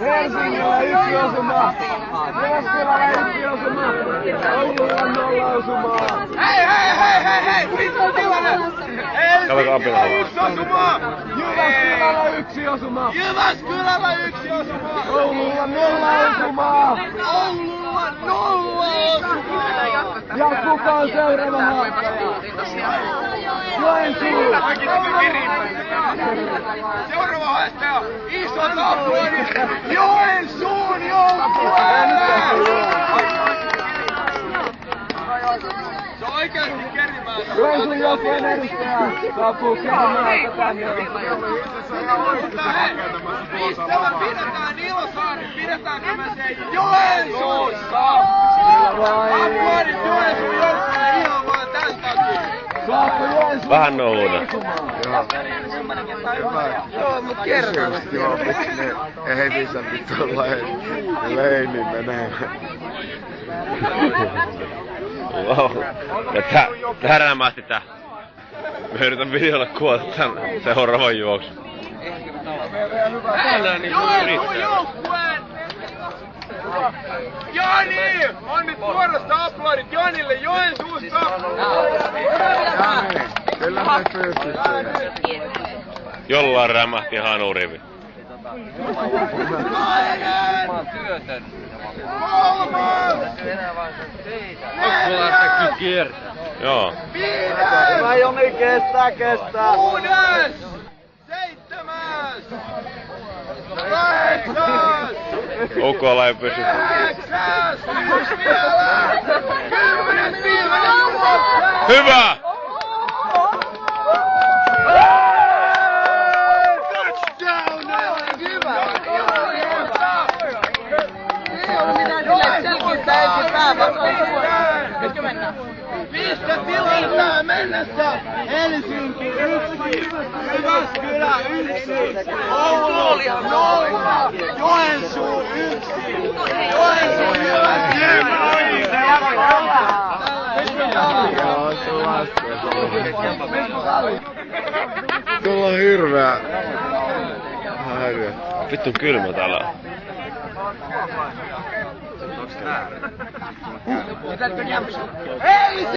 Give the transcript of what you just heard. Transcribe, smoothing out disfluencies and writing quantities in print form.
Helsingillä 1 osuma. Jyväskylällä 1 osuma. Oululla 0 osumaa. Hei! Mitä on tilanne? Helsingillä 1 osuma. Jyväskylällä 1 osuma. Jyväskylällä 1 osuma. Oululla 0 osumaa. Oululla 0 osumaa. Ja kuka on seuraava haastaja? Joensuu. Seuraava haastaja. Isot aplodit Joensuun joukkueelle! Se on oikeesti Kerimäellä. Joensuun joukkueen edustaja saapuu Kerimäeltä tänne. Missä me pidetään Ilosaari? Pidetäänkö me se Joensuussa? Aplodit Joensuun joukkueelle ihan vaan tästä takia. Saapuu Joensuun. Vähän nouna. Joo, mut kerran. Joo, miksi ne hevissä pitää leinin menemään. Wow. Ja tähän rämähti tää. Mä yritän videolla kuvata tän seuraavan juoksun. Joensuun joukkueen! Jani! On nyt suorasta aplodit Janille Joensuusta! Jani, kyllä me pystytään. Jollain rämähti hanurivi. Kolmas! Neljäs! Joo. Viides! Hyvä Joni, kestää. Kuudes! Seitsemäs! Kahdeksas! Ukola ei pysy. Yhdeksäs! Yksi vielä! 10 viimeinen vuotta! Hyvä! Pistetilalla mennessä Helsinki 1, Jyväskylä 1, Oulu 0, Joensuu 1, Joensuu Jyväskylä 1. Tuolla on hirveä häiriö. Vittu kylmä täällä. Hei!